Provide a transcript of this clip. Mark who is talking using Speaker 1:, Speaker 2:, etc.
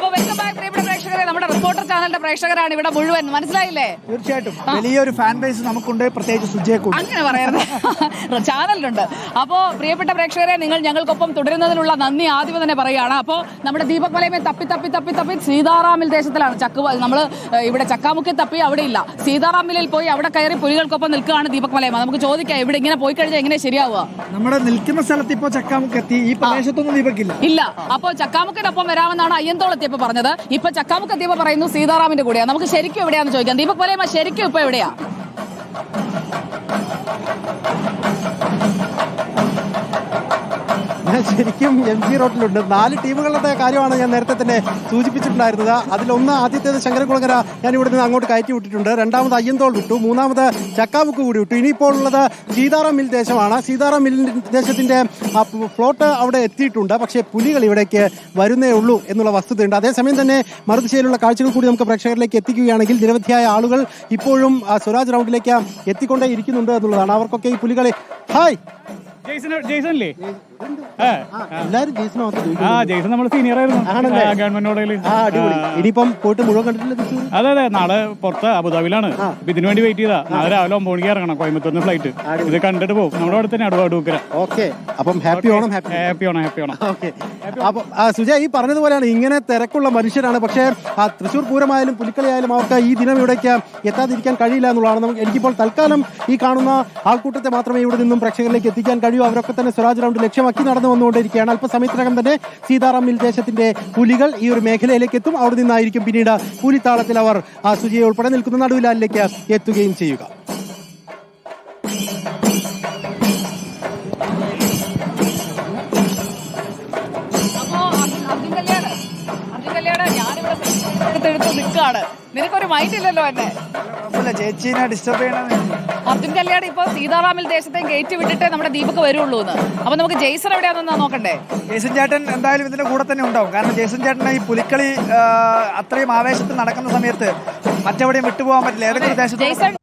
Speaker 1: അപ്പൊ welcome back പ്രിയപ്പെട്ട പ്രേക്ഷകരെ. നമ്മുടെ റിപ്പോർട്ടർ ചാനലിന്റെ പ്രേക്ഷകരാണ് ഇവിടെ മുഴുവൻ, മനസ്സിലായില്ലേ?
Speaker 2: തീർച്ചയായിട്ടും വലിയൊരു ഫാൻ ബേസ് നമുക്കുണ്ട്, പ്രത്യേകിച്ച് സുജയ്ക്കും.
Speaker 1: അങ്ങനെ പറയരുത്, ചാനലിലുണ്ട്. അപ്പോ പ്രിയപ്പെട്ട പ്രേക്ഷകരെ, നിങ്ങൾ ഞങ്ങൾക്കൊപ്പം തുടരുന്നതിനുള്ള നന്ദി ആദ്യമേ തന്നെ പറയുകയാണ്. അപ്പോൾ നമ്മുടെ ദീപക് മലയമേ തപ്പി സീതാറാമിൽ ദേശത്തിലാണ് നമ്മൾ ഇവിടെ ചക്കാമുക്കി തപ്പി അവിടെ ഇല്ല, സീതാറാമിലിൽ പോയി അവിടെ കയറി പുലികൾക്കൊപ്പം നിൽക്കുകയാണ് ദീപക് മലയമ. നമുക്ക് ചോദിക്കാം, ഇവിടെ ഇങ്ങനെ പോയി കഴിഞ്ഞാൽ എങ്ങനെ ശരിയാവുക?
Speaker 2: നമ്മുടെ നിൽക്കുന്ന സ്ഥലത്ത് ഇപ്പോ ചക്കാമുക്ക് എത്തി, ഈ പ്രദേശത്തൊന്നും ദീപക്കില്ല
Speaker 1: ഇല്ല. അപ്പോ ചക്കാമുക്കിനൊപ്പം വരാമെന്നാണ് അയ്യന്തോൾ എത്തിയപ്പോ പറഞ്ഞത്. ഇപ്പൊ ചക്കാമുക്ക് എത്തിയപ്പോ പറയുന്നു സീതാറാമിന്റെ കൂടെയാണ്. നമുക്ക് ശരിക്കും എവിടെയാന്ന് ചോദിക്കാം. ദീപക് മലയമ ശരിക്കും ഇപ്പൊ എവിടെയാ?
Speaker 3: ശരിക്കും MG റോഡിലുണ്ട്. 4 ടീമുകളുടെ കാര്യമാണ് ഞാൻ നേരത്തെ തന്നെ സൂചിപ്പിച്ചിട്ടുണ്ടായിരുന്നത്. അതിലൊന്ന് ആദ്യത്തേത് ശങ്കരകുളങ്ങര ഞാൻ ഇവിടെ നിന്ന് അങ്ങോട്ട് കയറ്റി വിട്ടിട്ടുണ്ട്. രണ്ടാമത് അയ്യന്തോൾ വിട്ടു. മൂന്നാമത് ചക്കാമുക്ക് കൂടി വിട്ടു. ഇനിയിപ്പോൾ ഉള്ളത് സീതാറാം മിൽ ദേശമാണ്. സീതാറാം മിൽ ദേശത്തിന്റെ ഫ്ലോട്ട് അവിടെ എത്തിയിട്ടുണ്ട്. പക്ഷേ പുലികൾ ഇവിടേക്ക് വരുന്നേ ഉള്ളൂ എന്നുള്ള വസ്തുതയുണ്ട്. അതേസമയം തന്നെ മറുദിശയിലുള്ള കാഴ്ചകൾ കൂടി നമുക്ക് പ്രേക്ഷകരിലേക്ക് എത്തിക്കുകയാണെങ്കിൽ നിരവധിയായ ആളുകൾ ഇപ്പോഴും സ്വരാജ് റൗണ്ടിലേക്ക് എത്തിക്കൊണ്ടേ ഇരിക്കുന്നുണ്ട് എന്നുള്ളതാണ്. അവർക്കൊക്കെ ഈ പുലികളെ ഹായ്
Speaker 4: ജെയ്സൺല്ലേ?
Speaker 3: എല്ലാവരും ജെയ്സൺ
Speaker 4: ജെയ്സൺ നമ്മൾ സീനിയർ ആയിരുന്നു ഗവൺമെന്റ്.
Speaker 3: ഇനിയിപ്പം പോയിട്ട് മുഴുവൻ കണ്ടിട്ടില്ല.
Speaker 4: അതെ, നാളെ പുറത്ത് അബുദാബിയിലാണ്. ഇതിനു വേണ്ടി വെയിറ്റ് ചെയ്താ. നാളെ രാവിലെ 9 മണിക്ക് ഇറങ്ങണം കോയമ്പത്തൂരിന് ഫ്ലൈറ്റ്. ഇത് കണ്ടിട്ട് പോകും. നമ്മുടെ അവിടെ തന്നെ അടുക്കര.
Speaker 3: ഓക്കെ, അപ്പം happy Onam.
Speaker 4: Happy Onam.
Speaker 3: Okay, അപ്പം സുജയ ഈ പറഞ്ഞതുപോലെയാണ്, ഇങ്ങനെ തിരക്കുള്ള മനുഷ്യരാണ്. പക്ഷേ തൃശ്ശൂർ പൂരമായാലും പുലിക്കളിയായാലും അവർക്ക് ഈ ദിനം ഇവിടേക്ക് എത്താതിരിക്കാൻ കഴിയില്ല എന്നുള്ളതാണ്. എനിക്കിപ്പോൾ തൽക്കാലം ഈ കാണുന്ന ആൾക്കൂട്ടത്തെ മാത്രമേ ഇവിടെ നിന്നും പ്രേക്ഷകരിലേക്ക് എത്തിക്കാൻ കഴിയൂ. അവരൊക്കെ തന്നെ സ്വരാജ് റൗണ്ട് ലക്ഷ്യമാക്കി നടന്നു വന്നുകൊണ്ടിരിക്കുകയാണ്. അല്പസമയത്തിനകം തന്നെ സീതാറാം മിൽ ദേശത്തിന്റെ പുലികൾ ഈ ഒരു മേഖലയിലേക്ക് എത്തും. അവിടെ നിന്നായിരിക്കും പിന്നീട് പുലിത്താളത്തിൽ അവർ സുജയ ഉൾപ്പെടെ നിൽക്കുന്ന നടുവിലാലിലേക്ക് എത്തുകയും ചെയ്യുക.
Speaker 1: നിൽക്കാണ്, നിനക്കൊരു മൈൻഡ് ഇല്ലല്ലോ എന്നെ.
Speaker 2: ചേച്ചീനെ ഡിസ്റ്റർബ് ചെയ്യണം.
Speaker 1: അർജുൻ കല്യാണം ഇപ്പൊ സീതാറാമിൽ ദേശത്തെ ഗേറ്റ് വിട്ടിട്ടേ നമ്മുടെ ദീപക് വരുള്ളൂ എന്ന്. അപ്പൊ നമുക്ക് ജെയ്സൺ എവിടെയാണെന്ന് നോക്കണ്ടേ?
Speaker 2: ജെയ്സൺ ചേട്ടൻ എന്തായാലും ഇതിന്റെ കൂടെ തന്നെ ഉണ്ടാവും. കാരണം ജെയ്സൺ ചേട്ടന് ഈ പുലിക്കളി അത്രയും ആവേശത്തിൽ നടക്കുന്ന സമയത്ത് മറ്റെവിടെയും വിട്ടുപോകാൻ പറ്റില്ല. ഏതൊക്കെ ദേശത്ത്